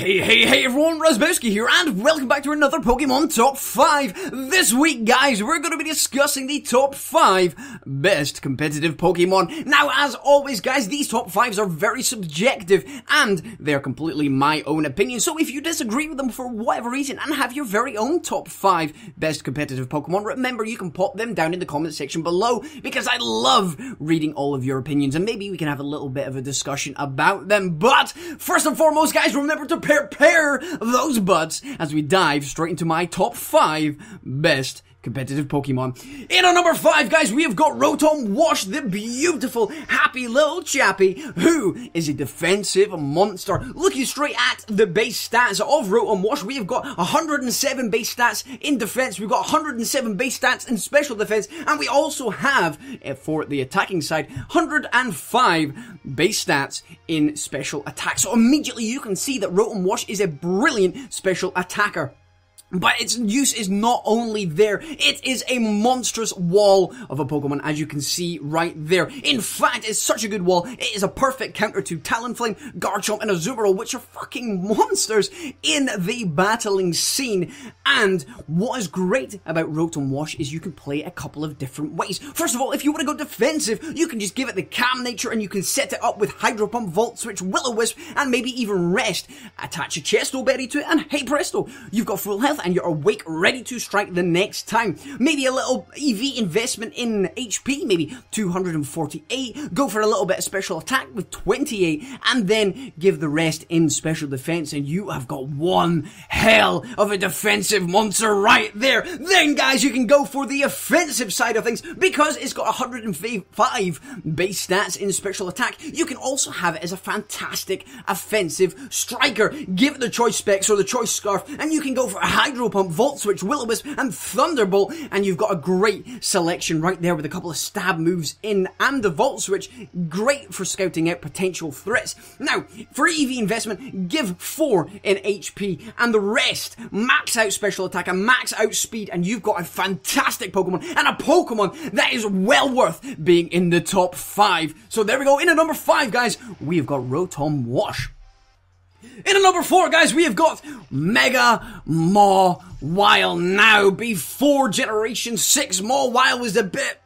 Hey everyone, Razbowski here, and welcome back to another Pokemon Top 5. This week, guys, we're going to be discussing the Top 5 best competitive Pokemon. Now, as always, guys, these Top 5s are very subjective, and they're completely my own opinion. So if you disagree with them for whatever reason, and have your very own Top 5 best competitive Pokemon, remember, you can pop them down in the comment section below, because I love reading all of your opinions, and maybe we can have a little bit of a discussion about them. But, first and foremost, guys, remember to prepare those butts as we dive straight into my top 5 best competitive Pokemon. In our number 5, guys, we have got Rotomwash, the beautiful, happy little chappy, who is a defensive monster. Looking straight at the base stats of Rotomwash, we have got 107 base stats in defense, we've got 107 base stats in special defense, and we also have, for the attacking side, 105 base stats in special attack. So immediately you can see that Rotomwash is a brilliant special attacker. But its use is not only there, it is a monstrous wall of a Pokemon, as you can see right there. In fact, it's such a good wall, it is a perfect counter to Talonflame, Garchomp, and Azumarill, which are fucking monsters in the battling scene. And what is great about Rotomwash is you can play a couple of different ways. First of all, if you want to go defensive, you can just give it the calm nature, and you can set it up with Hydro Pump, Volt Switch, Will-O-Wisp, and maybe even Rest. Attach a Chesto Berry to it, and hey presto, you've got full health, and you're awake, ready to strike the next time. Maybe a little EV investment in HP, maybe 248, go for a little bit of special attack with 28, and then give the rest in special defense, and you have got one hell of a defensive monster right there. Then, guys, you can go for the offensive side of things, because it's got 105 base stats in special attack. You can also have it as a fantastic offensive striker. Give it the Choice Specs or the Choice Scarf, and you can go for a Hydro Pump, Volt Switch, Will-O-Wisp, and Thunderbolt, and you've got a great selection right there with a couple of stab moves in, and the Volt Switch, great for scouting out potential threats. Now, for EV investment, give 4 in HP, and the rest, max out special attack and max out speed, and you've got a fantastic Pokemon, and a Pokemon that is well worth being in the top 5. So there we go, in at number 5, guys, we've got Rotomwash. In at number 4, guys, we have got Mega Mawile. Now, before Generation 6, Mawile was a bit...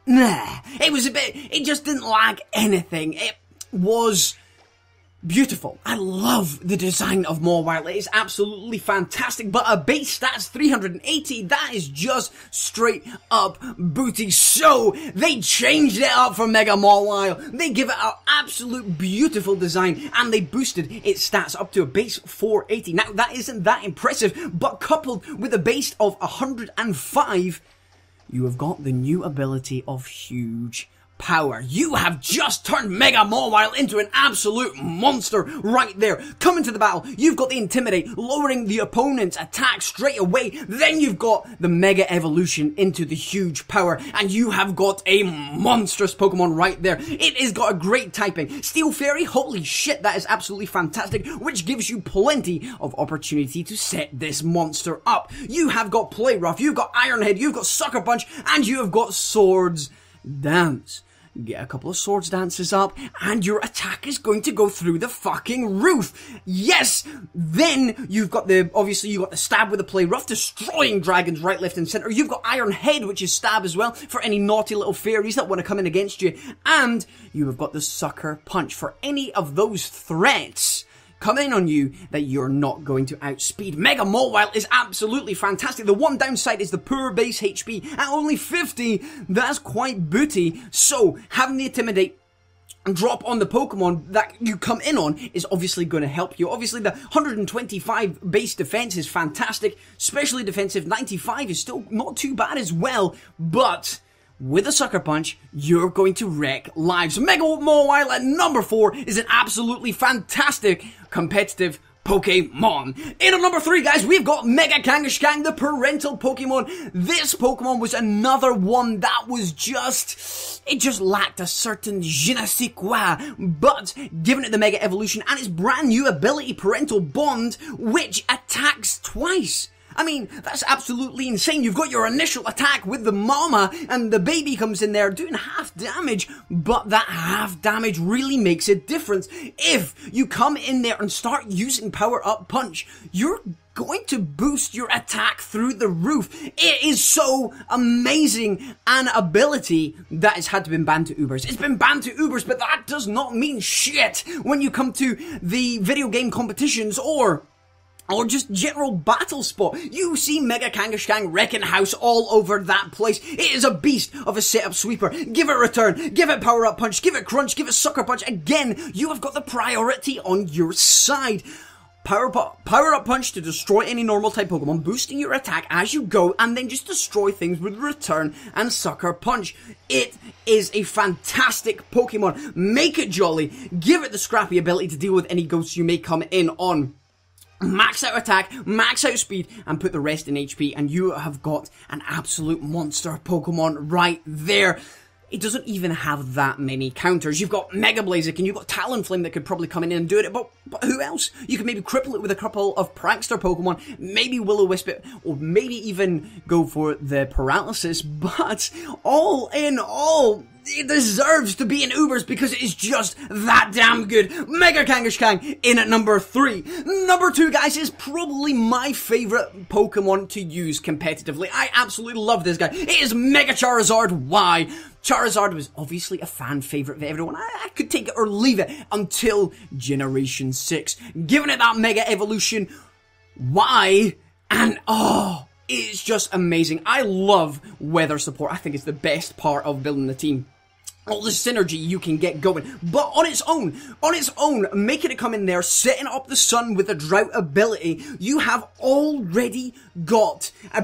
it just didn't lack anything. It was beautiful. I love the design of Mawile. It is absolutely fantastic, but a base stats 380, that is just straight up booty. So, they changed it up for Mega Mawile. They give it an absolute beautiful design, and they boosted its stats up to a base 480. Now, that isn't that impressive, but coupled with a base of 105, you have got the new ability of huge power. You have just turned Mega Mawile into an absolute monster right there. Coming to the battle, you've got the Intimidate, lowering the opponent's attack straight away. Then you've got the Mega Evolution into the huge power, and you have got a monstrous Pokemon right there. It has got a great typing. Steel Fairy, holy shit, that is absolutely fantastic, which gives you plenty of opportunity to set this monster up. You have got Play Rough, you've got Iron Head, you've got Sucker Punch, and you have got Swords Dance. Get a couple of Swords Dances up, and your attack is going to go through the fucking roof. Yes! Then you've got obviously you've got the Stab with the Play Rough, destroying dragons right, left, and center. You've got Iron Head, which is Stab as well, for any naughty little fairies that want to come in against you. And you have got the Sucker Punch for any of those threats come in on you that you're not going to outspeed. Mega Mawile is absolutely fantastic. The one downside is the poor base HP at only 50. That's quite booty. So, having the Intimidate and drop on the Pokemon that you come in on is obviously going to help you. Obviously, the 125 base defense is fantastic. Especially defensive 95 is still not too bad as well, but with a Sucker Punch, you're going to wreck lives. Mega Mawile at number 4 is an absolutely fantastic competitive Pokemon. In at number 3, guys, we've got Mega Kangaskhan, the parental Pokemon. This Pokemon was another one that was it just lacked a certain je ne sais quoi, but given it the Mega Evolution and its brand new ability, Parental Bond, which attacks twice. I mean, that's absolutely insane. You've got your initial attack with the mama, and the baby comes in there doing half damage, but that half damage really makes a difference. If you come in there and start using Power Up Punch, you're going to boost your attack through the roof. It is so amazing an ability that has had to be banned to Ubers. It's been banned to Ubers, but that does not mean shit when you come to the video game competitions or just general battle spot. You see Mega Kangaskhan wrecking house all over that place. It is a beast of a setup sweeper. Give it return, give it Power Up Punch, give it crunch, give it sucker punch. Again, you have got the priority on your side. Power Up Punch to destroy any normal type Pokemon, boosting your attack as you go, and then just destroy things with Return and Sucker Punch. It is a fantastic Pokemon. Make it jolly. Give it the scrappy ability to deal with any ghosts you may come in on. Max out attack, max out speed, and put the rest in HP, and you have got an absolute monster Pokemon right there. It doesn't even have that many counters. You've got Mega Blaziken, and you've got Talonflame that could probably come in and do it, but who else? You could maybe cripple it with a couple of Prankster Pokemon, maybe Will-O-Wisp it, or maybe even go for the Paralysis, but all in all, it deserves to be in Ubers because it is just that damn good. Mega Kangaskhan in at number 3. Number 2, guys, is probably my favourite Pokemon to use competitively. I absolutely love this guy. It is Mega Charizard. Why? Charizard was obviously a fan favourite for everyone. I could take it or leave it until Generation 6. Giving it that Mega Evolution. Why? And it's just amazing. I love weather support. I think it's the best part of building the team. All the synergy you can get going, but on its own, making it come in there, setting up the sun with a drought ability, you have already got a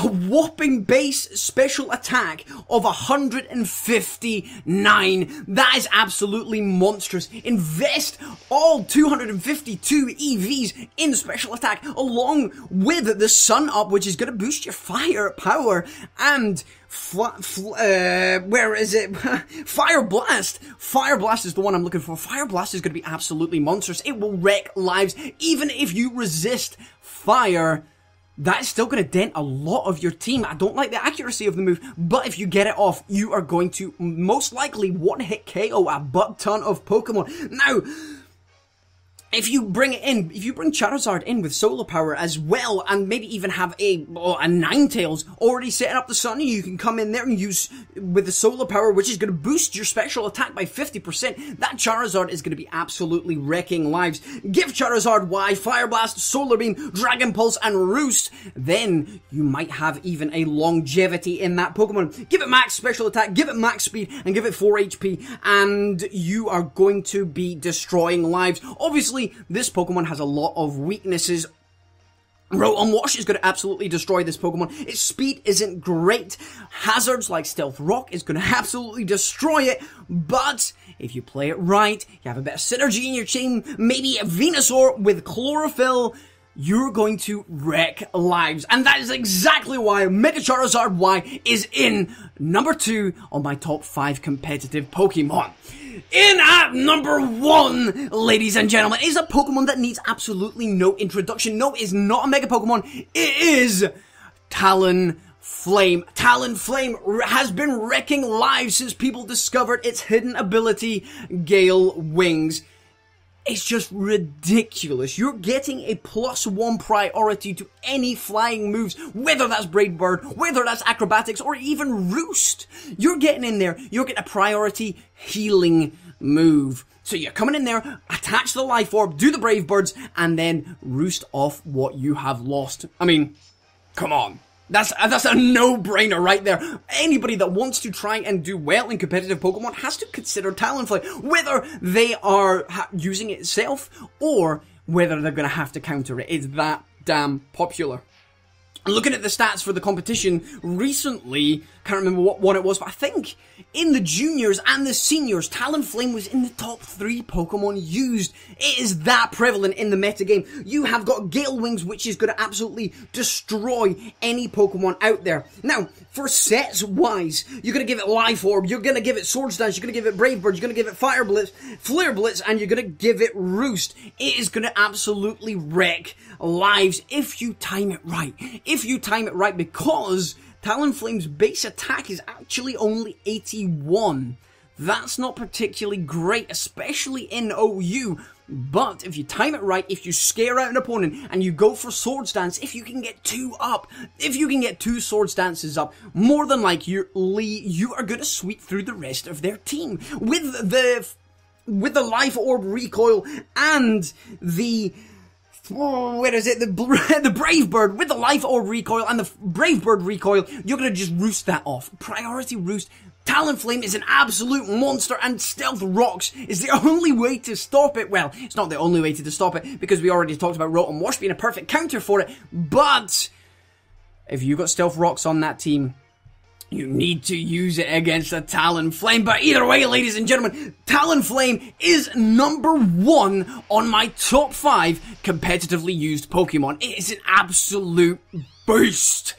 whopping base special attack of 159. That is absolutely monstrous. Invest all 252 EVs in special attack, along with the sun up, which is going to boost your fire power, and where is it? Fire Blast. Fire Blast is the one I'm looking for. Fire Blast is going to be absolutely monstrous. It will wreck lives, even if you resist fire. That's still going to dent a lot of your team. I don't like the accuracy of the move, but if you get it off, you are going to most likely one-hit KO a butt ton of Pokemon. Now, if you bring Charizard in with solar power as well, and maybe even have a Ninetales already setting up the sun, you can come in there and use with the solar power, which is going to boost your special attack by 50%. That Charizard is going to be absolutely wrecking lives. Give Charizard Fire Blast, Solar Beam, Dragon Pulse, and Roost. Then you might have even a longevity in that Pokemon. Give it max special attack, give it max speed, and give it 4 HP, and you are going to be destroying lives. Obviously, this Pokemon has a lot of weaknesses. Rotomwash is going to absolutely destroy this Pokemon. Its speed isn't great. Hazards like Stealth Rock is going to absolutely destroy it. But if you play it right, you have a bit of synergy in your team, maybe a Venusaur with Chlorophyll, you're going to wreck lives. And that is exactly why Mega Charizard Y is in number 2 on my top 5 competitive Pokemon. In at number 1, ladies and gentlemen, is a Pokemon that needs absolutely no introduction. No, it's not a Mega Pokemon. It is Talonflame. Talonflame has been wrecking lives since people discovered its hidden ability, Gale Wings. It's just ridiculous. You're getting a +1 priority to any flying moves, whether that's Brave Bird, whether that's Acrobatics, or even Roost. You're getting in there, you're getting a priority healing move. So you're coming in there, attach the Life Orb, do the Brave Birds, and then Roost off what you have lost. I mean, come on. That's a no-brainer right there. Anybody that wants to try and do well in competitive Pokemon has to consider Talonflame, whether they are using it itself or whether they're going to have to counter it. It's that damn popular. Looking at the stats for the competition recently, can't remember what one it was, but I think in the juniors and the seniors, Talonflame was in the top 3 Pokemon used. It is that prevalent in the metagame. You have got Gale Wings, which is going to absolutely destroy any Pokemon out there. Now, for sets wise, you're going to give it Life Orb, you're going to give it Swords Dance, you're going to give it Brave Bird, you're going to give it Fire Blitz, Flare Blitz, and you're going to give it Roost. It is going to absolutely wreck lives if you time it right. If you time it right, because Talonflame's base attack is actually only 81. That's not particularly great, especially in OU. But if you time it right, if you scare out an opponent and you go for Swords Dance, if you can get 2 up, if you can get 2 Swords Dances up, more than likely you are going to sweep through the rest of their team. With the Life Orb recoil and the the Brave Bird, with the Life Orb recoil and the Brave Bird recoil, you're going to just roost that off. Priority roost. Talonflame is an absolute monster, and Stealth Rocks is the only way to stop it. Well, it's not the only way to stop it, because we already talked about Rotomwash being a perfect counter for it, but if you got Stealth Rocks on that team, you need to use it against a Talonflame. But either way, ladies and gentlemen, Talonflame is number 1 on my top 5 competitively used Pokemon. It is an absolute beast.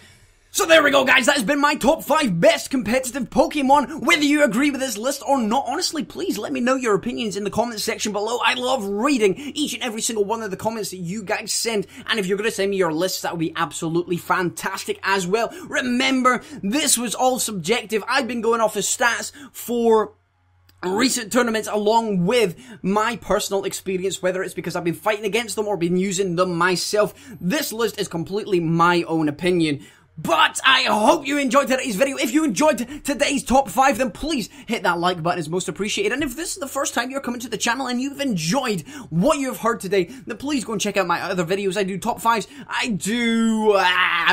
So there we go, guys. That has been my top 5 best competitive Pokemon. Whether you agree with this list or not, honestly, please let me know your opinions in the comments section below. I love reading each and every single one of the comments that you guys send. And if you're going to send me your lists, that would be absolutely fantastic as well. Remember, this was all subjective. I've been going off the stats for recent tournaments along with my personal experience, whether it's because I've been fighting against them or been using them myself. This list is completely my own opinion. But I hope you enjoyed today's video. If you enjoyed today's top 5, then please hit that like button. It's most appreciated. And if this is the first time you're coming to the channel and you've enjoyed what you've heard today, then please go and check out my other videos. I do top 5s, I do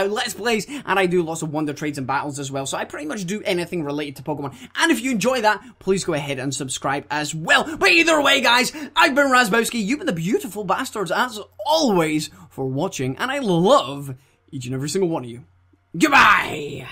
Let's Plays, and I do lots of Wonder Trades and battles as well. So I pretty much do anything related to Pokemon. And if you enjoy that, please go ahead and subscribe as well. But either way, guys, I've been Razbowski. You've been the beautiful bastards, as always, for watching. And I love each and every single one of you. Goodbye!